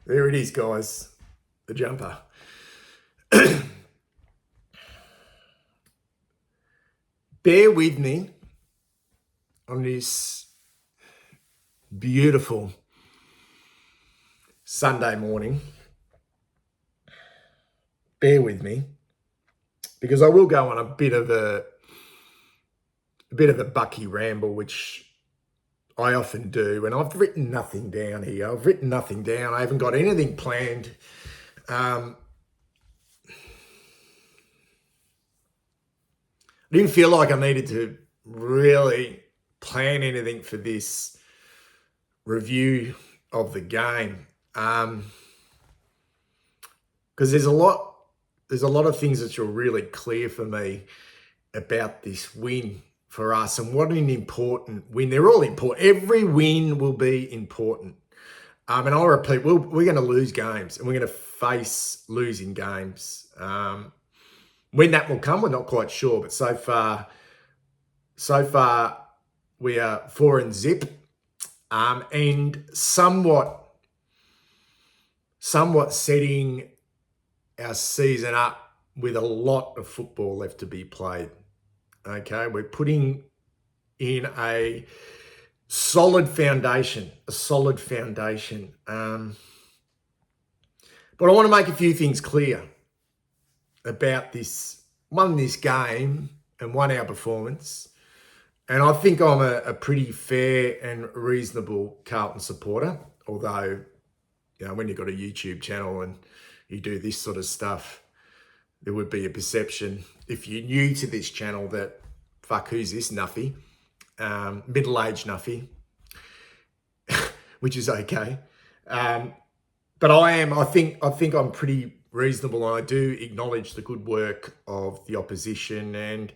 There it is, guys. The jumper. Bear with me on this beautiful Sunday morning. Bear with me, because I will go on a bit of a Bucky ramble, which I often do, and I've written nothing down here. I haven't got anything planned. I didn't feel like I needed to really plan anything for this review of the game, because there's a lot of things that are really clear for me about this win for us, and what an important win. They're all important. Every win will be important. And I'll repeat, we're going to lose games, and we're going to face losing games. When that will come, we're not quite sure. But so far, we are 4-0, and somewhat setting our season up with a lot of football left to be played. Okay, we're putting in a solid foundation, But I want to make a few things clear about this game and our performance. And I think I'm a pretty fair and reasonable Carlton supporter, although, when you've got a YouTube channel and you do this sort of stuff, there would be a perception, if you're new to this channel, that, fuck, who's this Nuffy? Middle-aged Nuffy, which is okay. But I think I'm pretty reasonable, and I do acknowledge the good work of the opposition, and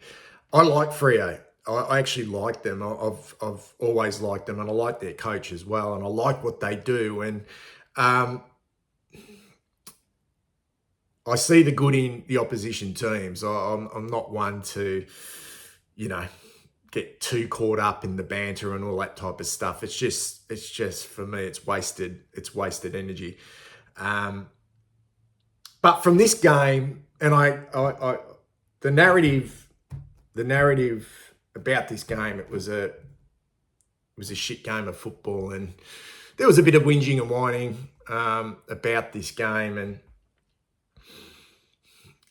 I like Freo. I actually like them. I've always liked them, and I like their coach as well, and I like what they do. And I see the good in the opposition teams. I'm not one to, get too caught up in the banter and all that type of stuff. It's just for me, it's wasted energy. But from this game, and the narrative about this game, it was a shit game of football, and there was a bit of whinging and whining about this game, and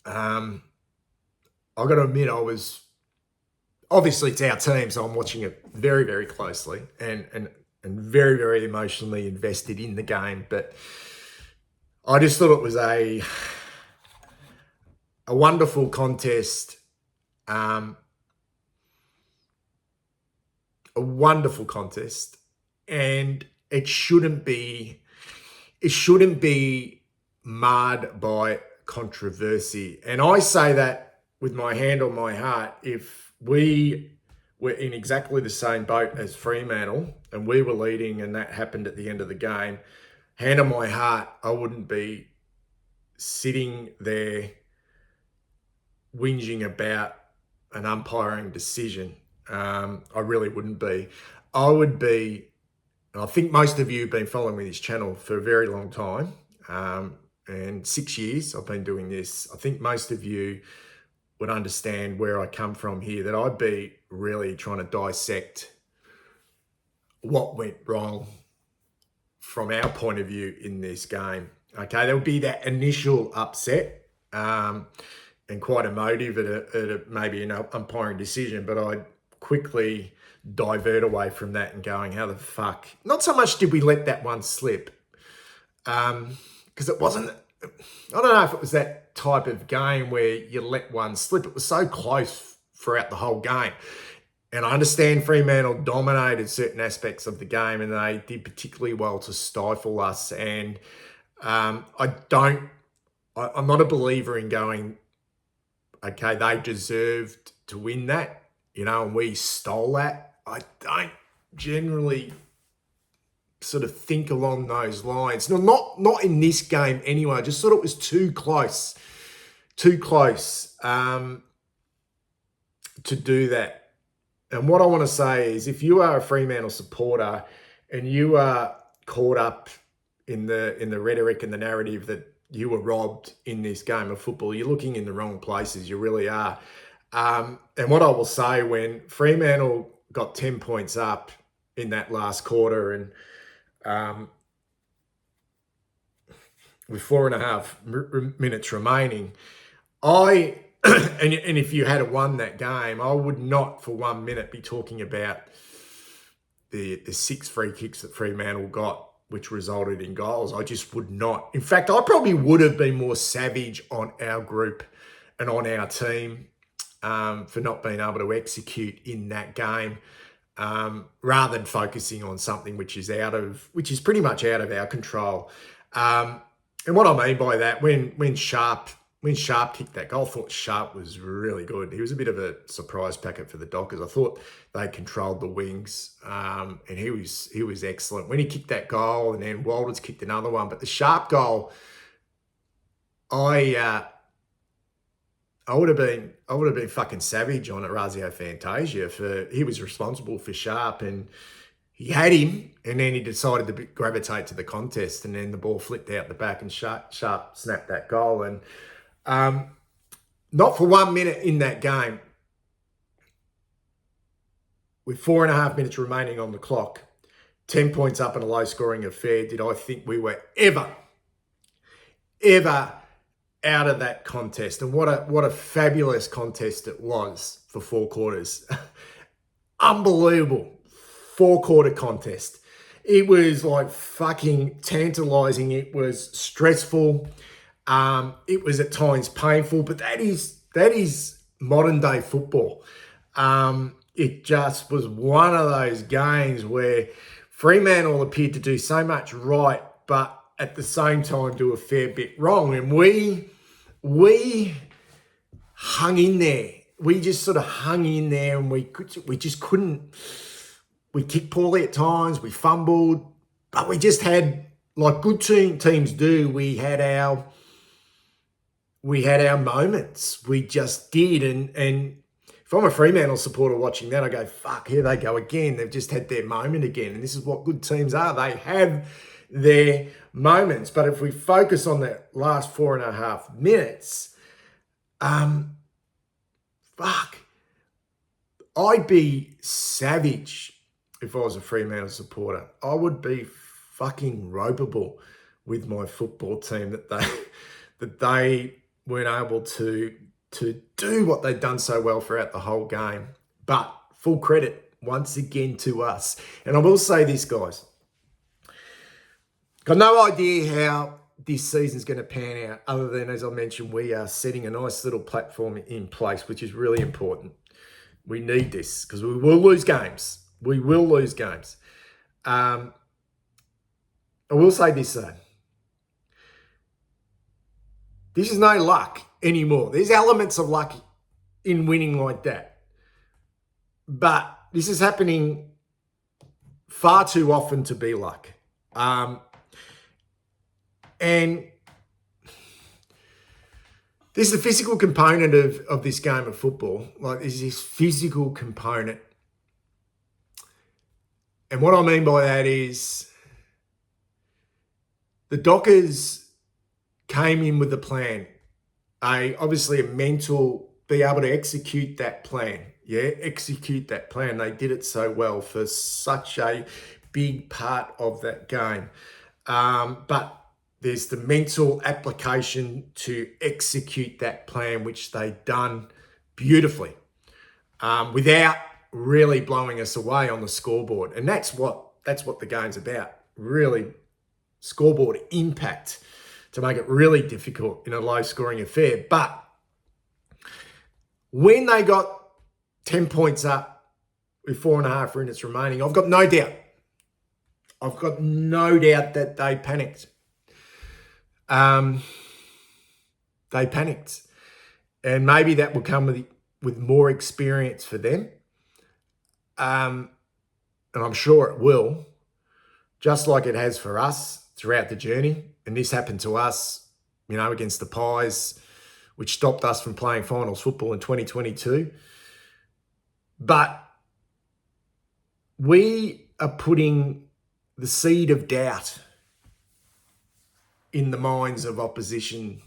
I got to admit, obviously it's our team, so I'm watching it very, very closely and very, very emotionally invested in the game. But I just thought it was a wonderful contest, and it shouldn't be marred by controversy. And I say that with my hand on my heart. If we were in exactly the same boat as Fremantle and we were leading and that happened at the end of the game, hand on my heart, I wouldn't be sitting there whinging about an umpiring decision. I really wouldn't be. I would be, and I think most of you have been following me this channel for a very long time, and 6 years I've been doing this. I think most of you would understand where I come from here, that I'd be really trying to dissect what went wrong from our point of view in this game. Okay, there would be that initial upset, and quite emotive at maybe an umpiring decision, but I'd quickly divert away from that and going, how the fuck? Not so much did we let that one slip, because it wasn't, I don't know if it was that type of game where you let one slip. It was so close throughout the whole game. And I understand Fremantle dominated certain aspects of the game, and they did particularly well to stifle us. And I'm not a believer in going, okay, they deserved to win that, and we stole that. I don't generally sort of think along those lines. No, not in this game anyway. I just thought it was too close to do that. And what I want to say is, if you are a Fremantle supporter and you are caught up in the rhetoric and the narrative that you were robbed in this game of football, you're looking in the wrong places. You really are. And what I will say, when Fremantle got 10 points up in that last quarter, and with 4.5 minutes remaining, and if you had won that game, I would not for 1 minute be talking about the 6 free kicks that Fremantle got, which resulted in goals. I just would not. In fact, I probably would have been more savage on our group and on our team for not being able to execute in that game, rather than focusing on something which is pretty much out of our control. And what I mean by that, when Sharp kicked that goal, I thought Sharp was really good. He was a bit of a surprise packet for the Dockers. I thought they controlled the wings, and he was excellent when he kicked that goal. And then Walters kicked another one, but the Sharp goal, I would have been fucking savage on Orazio Fantasia he was responsible for Sharp, and he had him, and then he decided to gravitate to the contest, and then the ball flipped out the back, and Sharp snapped that goal. And not for 1 minute in that game, with 4.5 minutes remaining on the clock, 10 points up in a low-scoring affair, did I think we were ever out of that contest. And what a fabulous contest it was for 4 quarters. Unbelievable 4-quarter contest. It was like fucking tantalizing. It was stressful. It was at times painful, but that is modern day football. It just was one of those games where Fremantle appeared to do so much right, but at the same time do a fair bit wrong. And we hung in there. We just sort of hung in there, and we just couldn't. We kicked poorly at times. We fumbled, but we just had, like good teams do, we had our moments. We just did. And if I'm a Fremantle supporter watching that, I go, fuck, here they go again. They've just had their moment again. And this is what good teams are. They have their moments. But if we focus on that last 4.5 minutes, fuck, I'd be savage if I was a Fremantle supporter. I would be fucking ropeable with my football team that they weren't able to do what they'd done so well throughout the whole game. But full credit once again to us. And I will say this, guys. Got no idea how this season's going to pan out, other than, as I mentioned, we are setting a nice little platform in place, which is really important. We need this because we will lose games. We will lose games. I will say this, though. This is no luck anymore. There's elements of luck in winning like that. But this is happening far too often to be luck. And there's the physical component of this game of football. Like, there's this physical component. And what I mean by that is the Dockers came in with a plan. Obviously a mental, be able to execute that plan. Yeah, execute that plan. They did it so well for such a big part of that game. But there's the mental application to execute that plan, which they've done beautifully, without really blowing us away on the scoreboard. And that's what the game's about, really scoreboard impact to make it really difficult in a low-scoring affair. But when they got 10 points up with 4.5 minutes remaining, I've got no doubt that they panicked. They panicked. And maybe that will come with more experience for them. And I'm sure it will, just like it has for us throughout the journey. And this happened to us, against the Pies, which stopped us from playing finals football in 2022. But we are putting the seed of doubt in the minds of opposition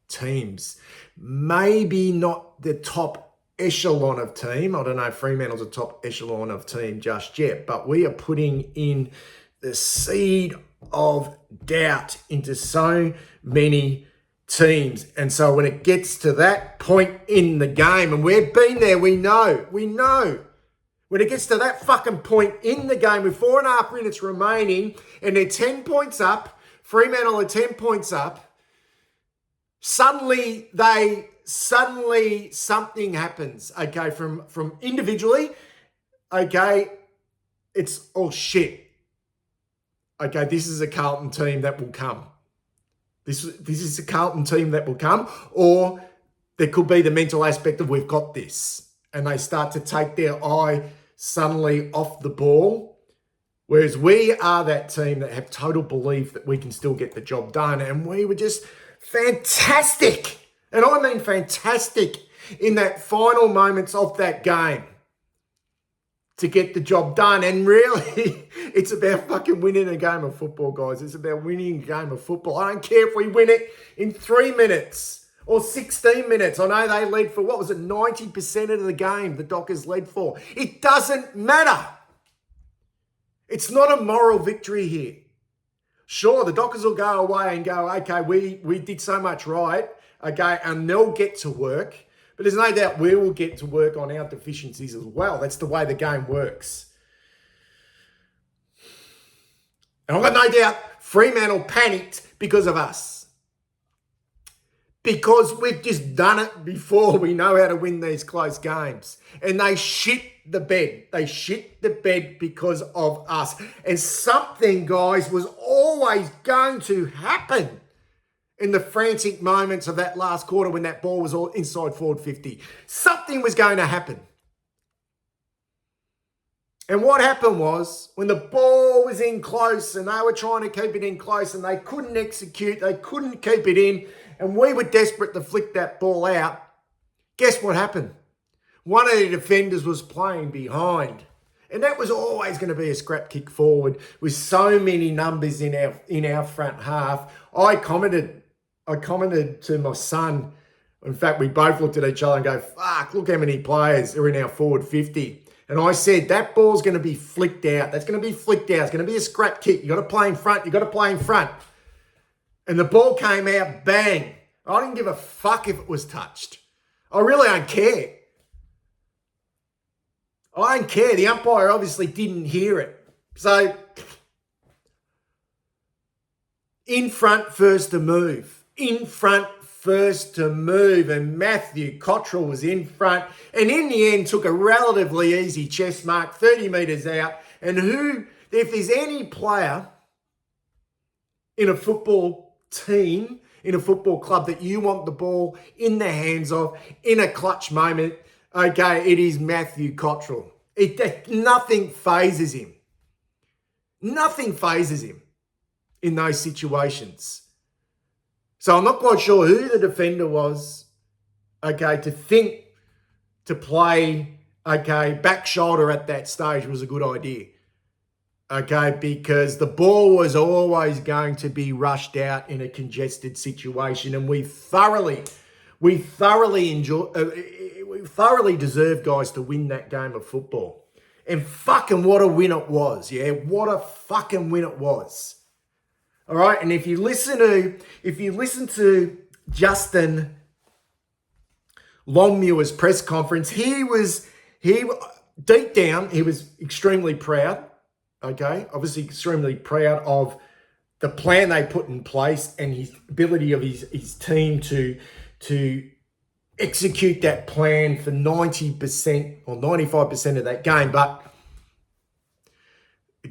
teams. Maybe not the top echelon of team. I don't know if Fremantle's a top echelon of team just yet, but we are putting in the seed of doubt into so many teams. And so when it gets to that point in the game, and we've been there, we know. When it gets to that fucking point in the game with 4.5 minutes remaining and they're 10 points up, Fremantle are 10 points up, suddenly something happens, okay, from individually, okay, it's, oh shit, okay, this is a Carlton team that will come. This is a Carlton team that will come, or there could be the mental aspect of we've got this, and they start to take their eye suddenly off the ball, whereas we are that team that have total belief that we can still get the job done, and we were just fantastic, and I mean fantastic, in that final moments of that game to get the job done. And really, it's about fucking winning a game of football, guys. It's about winning a game of football. I don't care if we win it in 3 minutes or 16 minutes. I know they led for, 90% of the game the Dockers led for. It doesn't matter. It's not a moral victory here. Sure, the Dockers will go away and go, okay, we did so much right, okay, and they'll get to work. But there's no doubt we will get to work on our deficiencies as well. That's the way the game works. And I've got no doubt Fremantle panicked because of us. Because we've just done it before. We know how to win these close games. And they shit the bed. They shit the bed because of us. And something, guys, was always going to happen in the frantic moments of that last quarter when that ball was all inside forward 50. Something was going to happen. And what happened was, when the ball was in close and they were trying to keep it in close and they couldn't execute, they couldn't keep it in, and we were desperate to flick that ball out, guess what happened? One of the defenders was playing behind. And that was always going to be a scrap kick forward with so many numbers in our front half. I commented to my son. In fact, we both looked at each other and go, fuck, look how many players are in our forward 50. And I said, that ball's going to be flicked out. That's going to be flicked out. It's going to be a scrap kick. You got to play in front. You got to play in front. And the ball came out, bang. I didn't give a fuck if it was touched. I really don't care. I don't care. The umpire obviously didn't hear it. So, in front first to move. In front first to move. And Matthew Cottrell was in front. And in the end, took a relatively easy chest mark, 30 metres out. And if there's any player in a football team, in a football club that you want the ball in the hands of in a clutch moment, okay, it is Matthew Cottrell. Nothing phases him. Nothing phases him in those situations. So I'm not quite sure who the defender was, okay, to think to play, okay, back shoulder at that stage was a good idea. Okay, because the ball was always going to be rushed out in a congested situation, and we thoroughly deserve, guys, to win that game of football. And fucking what a win it was, yeah? What a fucking win it was. All right, and if you listen to Justin Longmuir's press conference, he deep down, he was extremely proud. Okay, obviously extremely proud of the plan they put in place and his ability of his team to execute that plan for 90% or 95% of that game. But the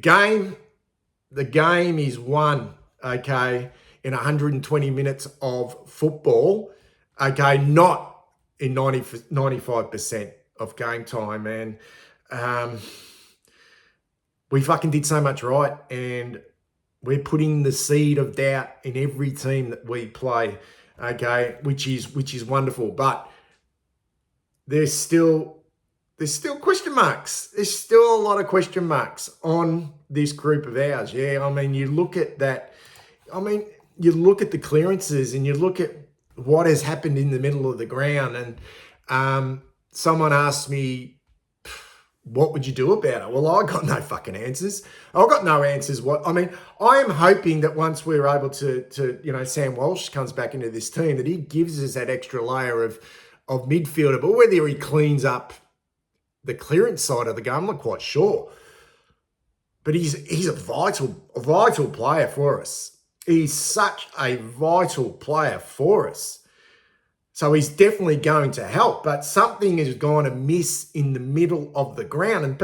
game is won, okay, in 120 minutes of football, okay, not in 95% of game time, man. We fucking did so much right, and we're putting the seed of doubt in every team that we play, okay, which is wonderful. But there's still question marks. There's still a lot of question marks on this group of ours. Yeah, I mean, you look at that. I mean, you look at the clearances and you look at what has happened in the middle of the ground, and someone asked me, what would you do about it? Well, I got no fucking answers. I've got no answers. I am hoping that once we're able to Sam Walsh comes back into this team, that he gives us that extra layer of midfielder. But whether he cleans up the clearance side of the game, I'm not quite sure. But he's a vital player for us. He's such a vital player for us. So he's definitely going to help, but something is going to miss in the middle of the ground. And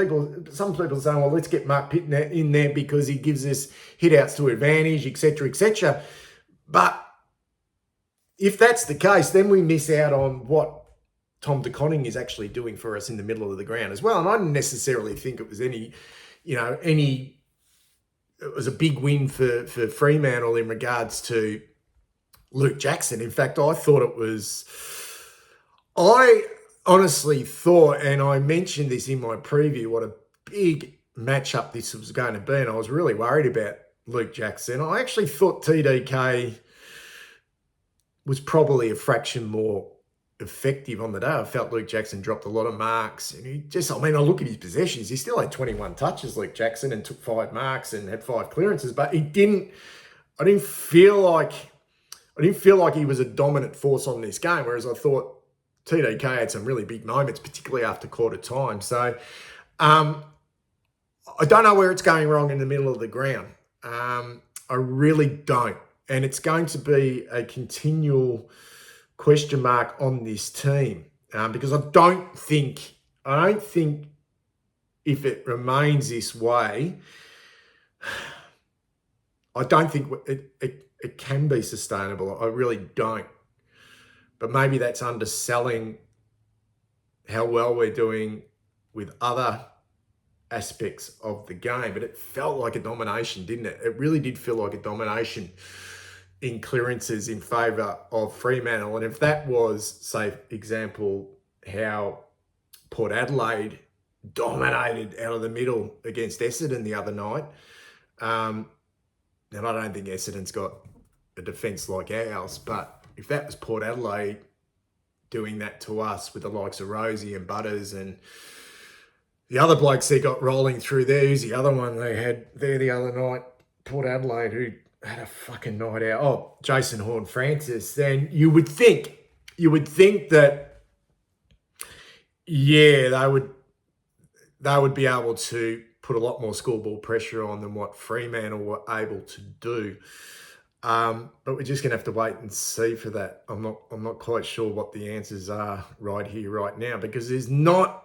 some people say, well, let's get Mark Pitt in there because he gives us hit-outs to advantage, etc., etc. But if that's the case, then we miss out on what Tom De Koning is actually doing for us in the middle of the ground as well. And I didn't necessarily think it was it was a big win for Fremantle in regards to Luke Jackson. In fact, I honestly thought, and I mentioned this in my preview, what a big matchup this was going to be, and I was really worried about Luke Jackson. I actually thought TDK was probably a fraction more effective on the day. I felt Luke Jackson dropped a lot of marks, and I look at his possessions, he still had 21 touches, Luke Jackson, and took 5 marks and had 5 clearances, but I didn't feel like he was a dominant force on this game, whereas I thought TDK had some really big moments, particularly after quarter time. So I don't know where it's going wrong in the middle of the ground. I really don't. And it's going to be a continual question mark on this team because I don't think if it remains this way, I don't think it can be sustainable. I really don't. But maybe that's underselling how well we're doing with other aspects of the game. But it felt like a domination, didn't it? It really did feel like a domination in clearances in favour of Fremantle. And if that was, say, example, how Port Adelaide dominated out of the middle against Essendon the other night, and I don't think Essendon's got a defence like ours, but if that was Port Adelaide doing that to us with the likes of Rosie and Butters and the other blokes they got rolling through there, who's the other one they had there the other night, Port Adelaide, who had a fucking night out, Jason Horne-Francis, then you would think that, yeah, they would be able to put a lot more scoreboard pressure on than what Fremantle were able to do. But we're just going to have to wait and see for that. I'm not quite sure what the answers are right here, right now, because there's not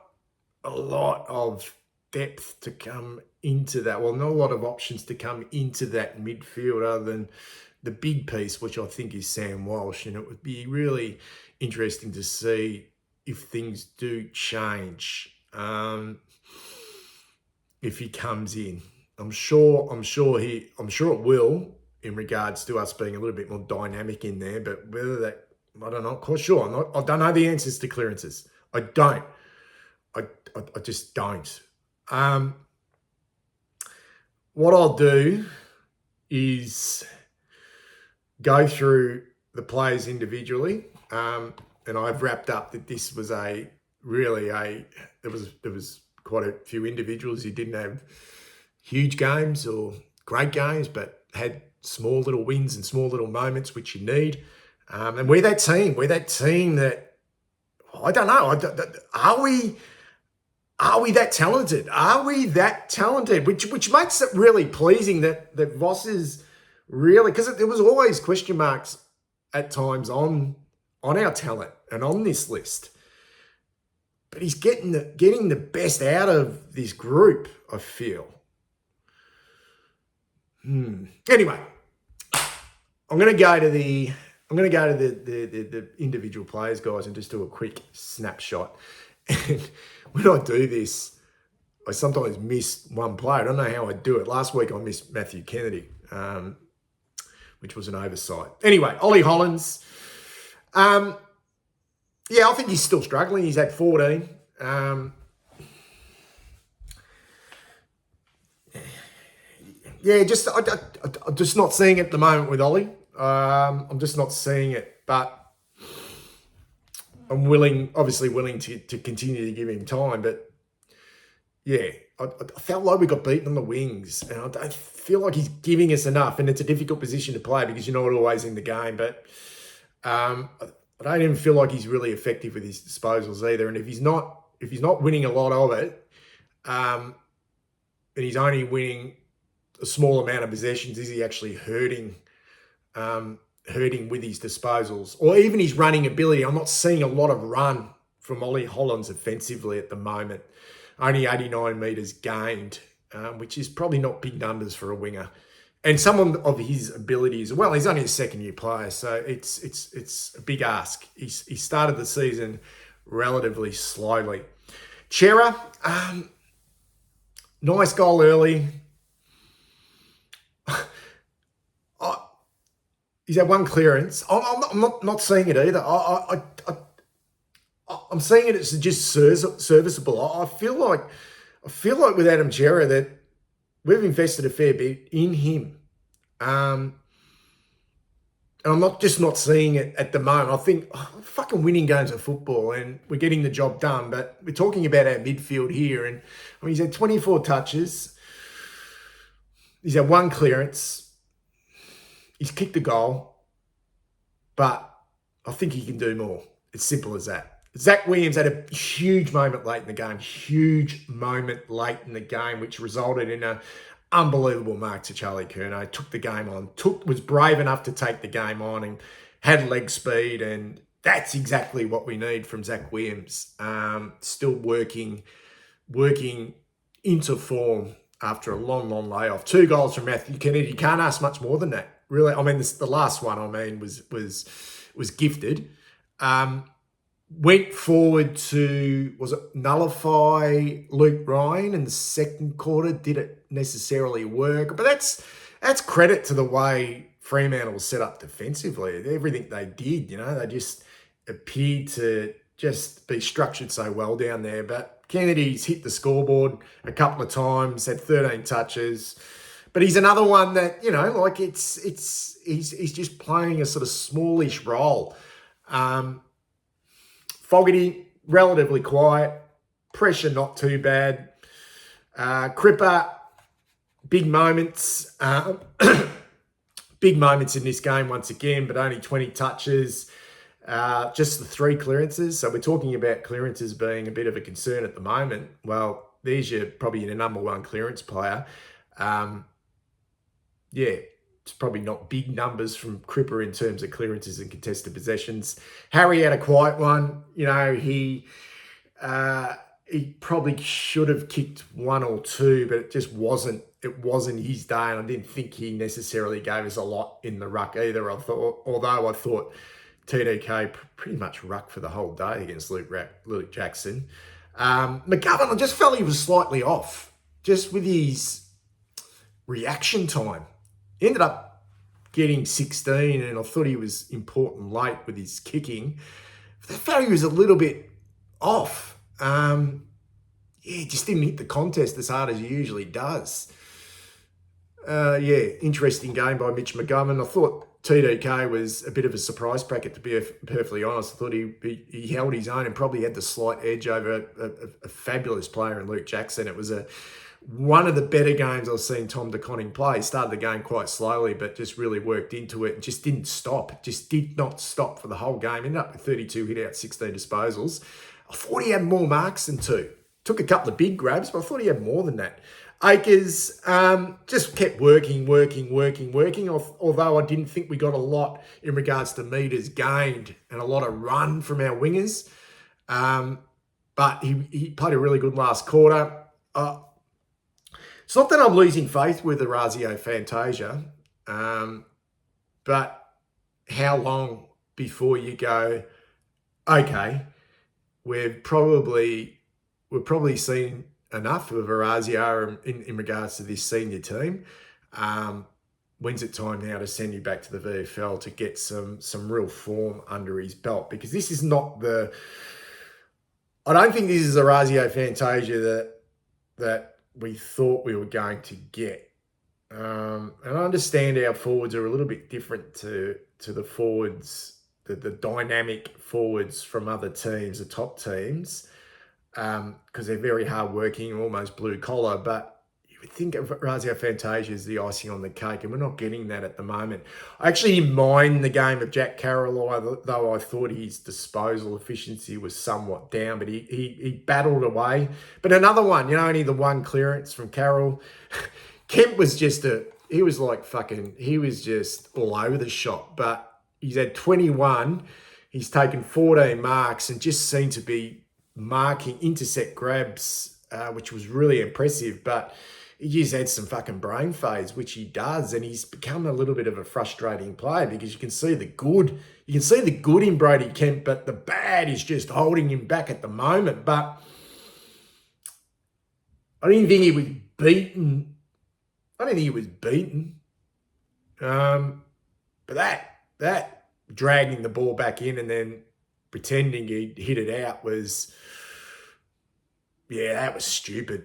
a lot of depth to come into that. Well, not a lot of options to come into that midfield other than the big piece, which I think is Sam Walsh. And it would be really interesting to see if things do change. If he comes in, I'm sure it will, in regards to us being a little bit more dynamic in there. But whether that, I don't know, I'm quite sure. I don't know the answers to clearances. I don't. I just don't. What I'll do is go through the players individually, and I've wrapped up that this was there was quite a few individuals who didn't have huge games or great games, but had small little wins and small little moments, which you need. And we're that team that, I don't know, are we that talented? Are we that talented? Which makes it really pleasing that Voss is really, because there was always question marks at times on our talent and on this list. But he's getting the best out of this group, I feel. Anyway, I'm going to go to the individual players, guys, and just do a quick snapshot. And when I do this, I sometimes miss one player. I don't know how I do it. Last week I missed Matthew Kennedy, which was an oversight. Anyway, Ollie Hollands. Yeah, I think he's still struggling. He's at 14. Yeah, I'm just not seeing it at the moment with Ollie. I'm just not seeing it, but I'm obviously willing to continue to give him time. But yeah, I felt like we got beaten on the wings, and I don't feel like he's giving us enough. And it's a difficult position to play because you're not always in the game. But I don't even feel like he's really effective with his disposals either. And if he's not winning a lot of it, and he's only winning a small amount of possessions, is he actually hurting with his disposals or even his running ability? I'm not seeing a lot of run from Ollie Hollands offensively at the moment. Only 89 metres gained, which is probably not big numbers for a winger. And someone of his abilities, well, he's only a second-year player, so it's a big ask. He started the season relatively slowly. Chera, nice goal early. He's had one clearance. I'm not seeing it either. I'm seeing it as just serviceable. I feel like with Adam Chera that we've invested a fair bit in him. And I'm not seeing it at the moment. I think fucking winning games of football and we're getting the job done. But we're talking about our midfield here. And I mean, he's had 24 touches. He's had one clearance. He's kicked a goal. But I think he can do more. It's simple as that. Zach Williams had a huge moment late in the game, which resulted in an unbelievable mark to Charlie Curnow. Took the game on, was brave enough to take the game on and had leg speed, and that's exactly what we need from Zach Williams. Still working into form after a long layoff. 2 goals from Matthew Kennedy. You can't ask much more than that, really. I mean, the last one, was gifted. Went forward to, nullify Luke Ryan in the second quarter. Didn't necessarily work, but that's credit to the way Fremantle was set up defensively. Everything they did, they just appeared to just be structured so well down there. But Kennedy's hit the scoreboard a couple of times, had 13 touches. But he's another one that, he's just playing a sort of smallish role. Fogarty, relatively quiet. Pressure, not too bad. Cripper, big moments. Big moments in this game once again, but only 20 touches. Just the 3 clearances. So we're talking about clearances being a bit of a concern at the moment. Well, there's probably your number one clearance player. It's probably not big numbers from Cripper in terms of clearances and contested possessions. Harry had a quiet one. He probably should have kicked 1 or 2, but it just wasn't. It wasn't his day, and I didn't think he necessarily gave us a lot in the ruck either. Although I thought TDK pretty much rucked for the whole day against Luke Jackson. McGovern, I just felt he was slightly off, just with his reaction time. He ended up getting 16, and I thought he was important late with his kicking. I felt he was a little bit off. He just didn't hit the contest as hard as he usually does. Interesting game by Mitch McGovern. I thought TDK was a bit of a surprise packet, to be perfectly honest. I thought he held his own and probably had the slight edge over a fabulous player in Luke Jackson. It was one of the better games I've seen Tom De Koning play. He started the game quite slowly, but just really worked into it and just didn't stop. Just did not stop for the whole game. Ended up with 32 hit-outs, 16 disposals. I thought he had more marks than 2. Took a couple of big grabs, but I thought he had more than that. Akers just kept working, although I didn't think we got a lot in regards to metres gained and a lot of run from our wingers. But he played a really good last quarter. It's not that I'm losing faith with Orazio Fantasia, but how long before you go, okay, we've probably seen enough of Orazio in regards to this senior team. When's it time now to send you back to the VFL to get some real form under his belt? Because this is not I don't think this is Orazio Fantasia that we thought we were going to get. And I understand our forwards are a little bit different to the forwards, the dynamic forwards from other teams, the top teams, because they're very hardworking, almost blue collar. But you would think of Razia Fantasia as the icing on the cake, and we're not getting that at the moment. I actually didn't mind the game of Jack Carroll, though I thought his disposal efficiency was somewhat down, but he battled away. But another one, only the one clearance from Carroll. Kemp was just he was just all over the shop, but he's had 21. He's taken 14 marks and just seemed to be marking intercept grabs, which was really impressive. But he just had some fucking brain phase, which he does, and he's become a little bit of a frustrating player because you can see the good. You can see the good in Brody Kemp, but the bad is just holding him back at the moment. But I didn't think he was beaten. But that dragging the ball back in and then pretending he'd hit it out was, that was stupid.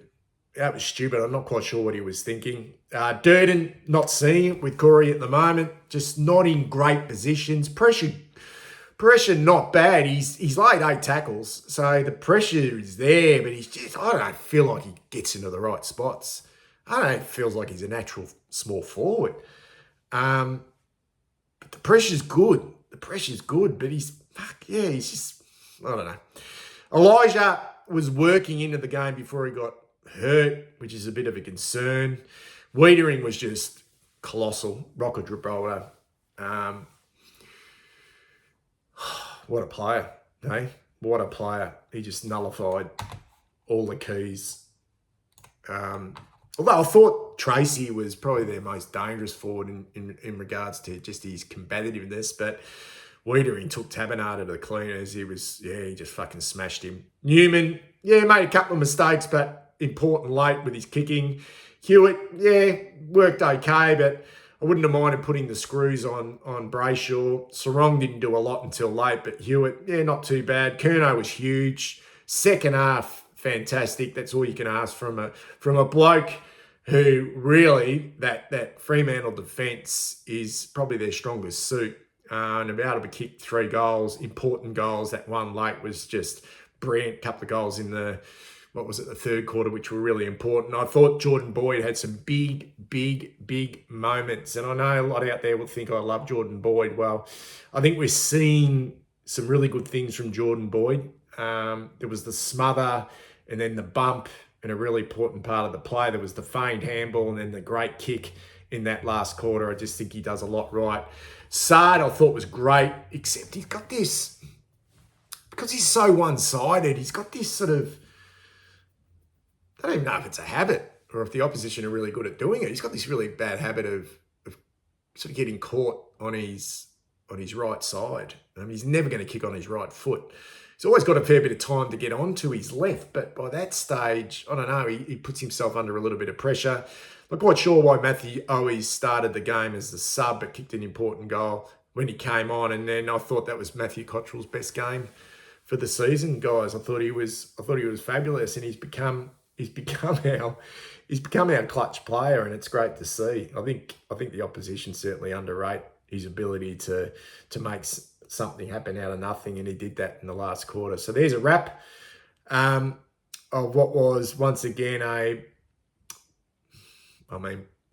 That was stupid. I'm not quite sure what he was thinking. Durden, not seeing it with Corey at the moment, just not in great positions. Pressure not bad. He's laid 8 tackles, so the pressure is there, but I don't feel like he gets into the right spots. I don't know, it feels like he's a natural small forward. But the pressure's good. But he's just, I don't know. Elijah was working into the game before he got hurt, which is a bit of a concern. Wiedering was just colossal. Rock of Gibraltar. What a player, eh? What a player. He just nullified all the keys. Although I thought Tracy was probably their most dangerous forward in regards to just his combativeness, but Wiedering took Tabernator to the cleaners. He just fucking smashed him. Newman, made a couple of mistakes, but important late with his kicking. Hewitt, worked okay, but I wouldn't have minded putting the screws on Brayshaw. Sarong didn't do a lot until late, but Hewitt, not too bad. Curnow was huge. Second half, fantastic. That's all you can ask from a bloke who really, that Fremantle defence is probably their strongest suit. And to be able to kick 3 goals, important goals. That one late was just brilliant. Couple of goals in the third quarter, which were really important. I thought Jordan Boyd had some big moments. And I know a lot out there will think I love Jordan Boyd. Well, I think we're seeing some really good things from Jordan Boyd. There was the smother and then the bump in a really important part of the play. There was the feigned handball and then the great kick in that last quarter. I just think he does a lot right. Sard, I thought, was great, except he's got this, because he's so one-sided, he's got this sort of, I don't even know if it's a habit or if the opposition are really good at doing it. He's got this really bad habit of sort of getting caught on his right side. He's never going to kick on his right foot. He's always got a fair bit of time to get onto his left, but by that stage, I don't know, he puts himself under a little bit of pressure. Not quite sure why Matthew always started the game as the sub, but kicked an important goal when he came on. And then I thought that was Matthew Cottrell's best game for the season, guys. I thought he was fabulous, and he's become our clutch player, and it's great to see. I think the opposition certainly underrate his ability to make something happen out of nothing, and he did that in the last quarter. So there's a wrap of what was once again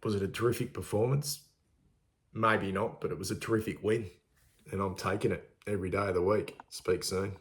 was it a terrific performance? Maybe not, but it was a terrific win, and I'm taking it every day of the week. Speak soon.